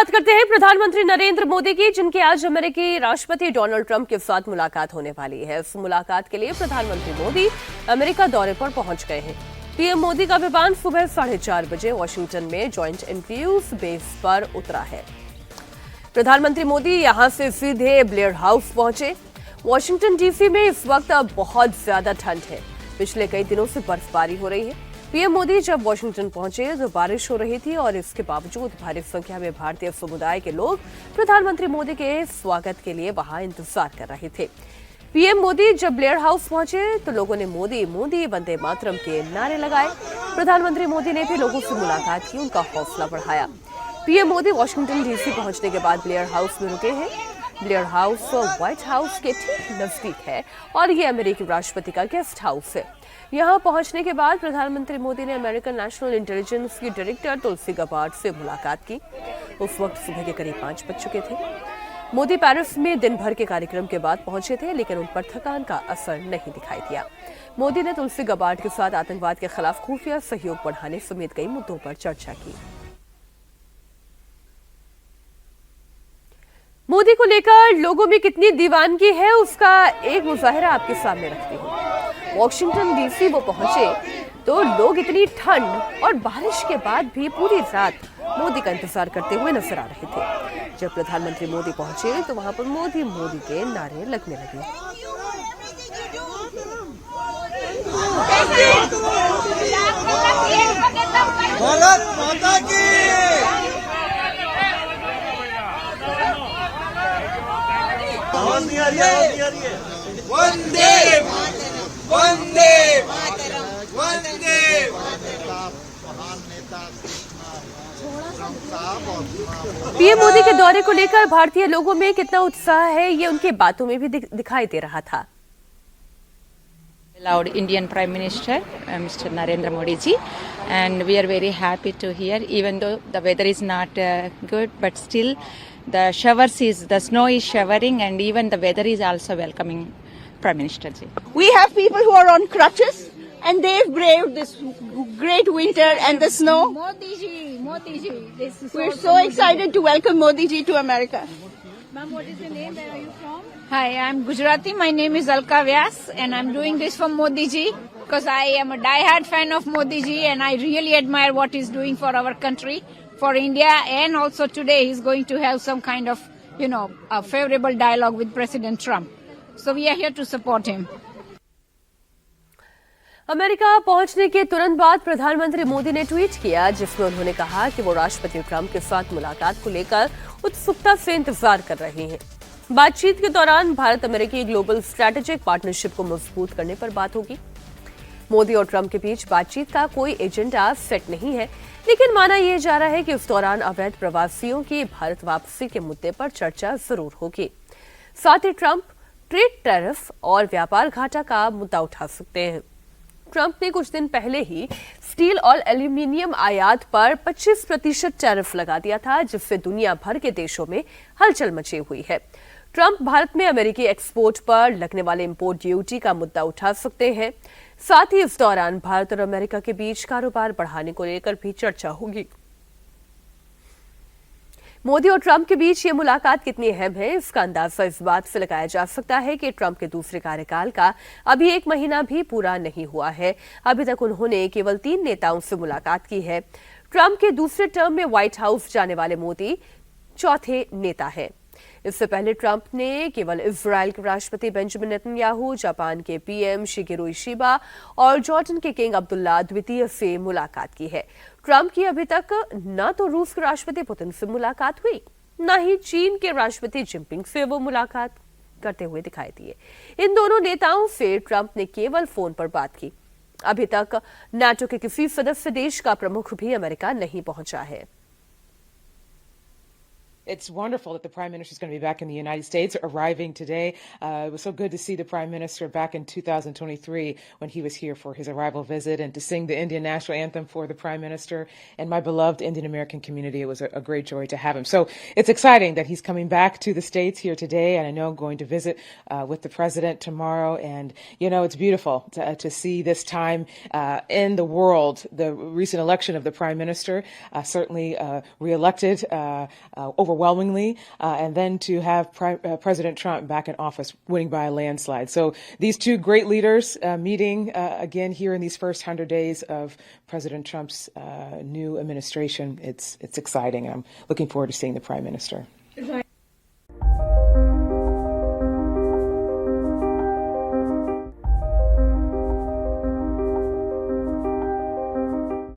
बात करते हैं प्रधानमंत्री नरेंद्र मोदी की, जिनकी आज अमेरिकी राष्ट्रपति डोनाल्ड ट्रंप के साथ मुलाकात होने वाली है। इस मुलाकात के लिए प्रधानमंत्री मोदी अमेरिका दौरे पर पहुंच गए हैं। पीएम मोदी का विमान सुबह 4:30 बजे वॉशिंगटन में जॉइंट इंक्लूसिव बेस पर उतरा है। प्रधानमंत्री मोदी यहां से सीधे ब्लेयर हाउस पहुंचे। वॉशिंगटन डीसी में इस वक्त बहुत ज्यादा ठंड है। पिछले कई दिनों से बर्फबारी हो रही है। पीएम मोदी जब वॉशिंगटन पहुंचे तो बारिश हो रही थी और इसके बावजूद भारी संख्या में भारतीय समुदाय के लोग प्रधानमंत्री मोदी के स्वागत के लिए वहां इंतजार कर रहे थे। पीएम मोदी जब ब्लेयर हाउस पहुंचे तो लोगों ने मोदी मोदी वंदे मातरम के नारे लगाए। प्रधानमंत्री मोदी ने भी लोगों से मुलाकात की, उनका हौसला बढ़ाया। पीएम मोदी वॉशिंगटन डीसी पहुंचने के बाद ब्लेयर हाउस में रुके हैं। ब्लेयर हाउस व्हाइट हाउस के ठीक नजदीक है और ये अमेरिकी राष्ट्रपति का गेस्ट हाउस है। यहां पहुंचने के बाद प्रधानमंत्री मोदी ने अमेरिकन नेशनल इंटेलिजेंस की डायरेक्टर तुलसी गबार्ड से मुलाकात की। उस वक्त सुबह के करीब 5 बज चुके थे। मोदी पेरिस में दिन भर के कार्यक्रम के बाद पहुंचे थे, लेकिन उन पर थकान का असर नहीं दिखाई दिया। मोदी ने तुलसी गबार्ड के साथ आतंकवाद के खिलाफ खुफिया सहयोग बढ़ाने समेत कई मुद्दों पर चर्चा की। मोदी को लेकर लोगों में कितनी दीवानगी है, उसका एक मुजाहिरा आपके सामने रखती हूँ। वॉशिंगटन डीसी वो पहुंचे तो लोग इतनी ठंड और बारिश के बाद भी पूरी रात मोदी का इंतजार करते हुए नजर आ रहे थे। जब प्रधानमंत्री मोदी पहुंचे तो वहां पर मोदी मोदी के नारे लगने लगे। भारत माता की आवाज नहीं आ रही है। वंदे वंदे वंदे। पीएम मोदी के दौरे को लेकर भारतीय लोगों में कितना उत्साह है, ये उनकी बातों में भी दिखाई दे रहा था। Our Indian Prime Minister, Mr. Narendra Modi ji, and we are very happy to hear, even though the weather is not good, but still the snow is showering, and even the weather is also welcoming Prime Minister ji. We have people who are on crutches, and they've braved this great winter and the snow. Modi ji, this is We're so excited to welcome Modi ji to America. Ma'am, what is your name? Where are you from? Hi, I'm Gujarati. My name is Alka Vyas, and I'm doing this for Modi ji because I am a die-hard fan of Modi ji, and I really admire what he's doing for our country, for India, and also today he's going to have some kind of, a favorable dialogue with President Trump. So we are here to support him. America पहुंचने के तुरंत बाद प्रधानमंत्री मोदी ने tweet किया, जिसमें उन्होंने कहा कि वो राष्ट्रपति ट्रंप के साथ मुलाकात को लेकर उत्सुकता से इंतजार कर रहे हैं। बातचीत के दौरान भारत अमेरिकी ग्लोबल स्ट्रैटेजिक पार्टनरशिप को मजबूत करने पर बात होगी। मोदी और ट्रंप के बीच बातचीत का कोई एजेंडा सेट नहीं है, लेकिन माना यह जा रहा है कि उस दौरान अवैध प्रवासियों की भारत वापसी के मुद्दे पर चर्चा जरूर होगी। साथ ही ट्रंप ट्रेड टैरिफ और व्यापार घाटा का मुद्दा उठा सकते हैं। ट्रंप ने कुछ दिन पहले ही स्टील और एल्यूमिनियम आयात पर 25% टैरिफ लगा दिया था, जिससे दुनिया भर के देशों में हलचल मची हुई है। ट्रंप भारत में अमेरिकी एक्सपोर्ट पर लगने वाले इंपोर्ट ड्यूटी का मुद्दा उठा सकते हैं। साथ ही इस दौरान भारत और अमेरिका के बीच कारोबार बढ़ाने को लेकर भी चर्चा होगी। मोदी और ट्रंप के बीच ये मुलाकात कितनी अहम है, इसका अंदाजा इस बात से लगाया जा सकता है कि ट्रंप के दूसरे कार्यकाल का अभी 1 महीना भी पूरा नहीं हुआ है। अभी तक उन्होंने केवल 3 नेताओं से मुलाकात की है। ट्रंप के दूसरे टर्म में व्हाइट हाउस जाने वाले मोदी चौथे नेता हैं। इससे पहले ट्रंप ने केवल इजराइल के राष्ट्रपति बेंजामिन नेतन्याहू, जापान के पीएम शिगेरू इशिबा और जॉर्डन के किंग अब्दुल्ला द्वितीय से मुलाकात की है। ट्रंप की अभी तक न तो रूस के राष्ट्रपति पुतिन से मुलाकात हुई, न ही चीन के राष्ट्रपति जिनपिंग से वो मुलाकात करते हुए दिखाई दिए। इन दोनों नेताओं से ट्रंप ने केवल फोन पर बात की। अभी तक नाटो के किसी सदस्य देश का प्रमुख भी अमेरिका नहीं पहुंचा है। It's wonderful that the Prime Minister is going to be back in the United States, arriving today. It was so good to see the Prime Minister back in 2023 when he was here for his arrival visit, and to sing the Indian National Anthem for the Prime Minister and my beloved Indian American community. It was a great joy to have him. So it's exciting that he's coming back to the States here today, and I know I'm going to visit with the President tomorrow. And, you know, it's beautiful to see this time in the world, the recent election of the Prime Minister, certainly reelected overwhelmingly, and then to have President Trump back in office, winning by a landslide. So these two great leaders meeting again here in these first 100 days of President Trump's new administration. It's exciting. I'm looking forward to seeing the Prime Minister.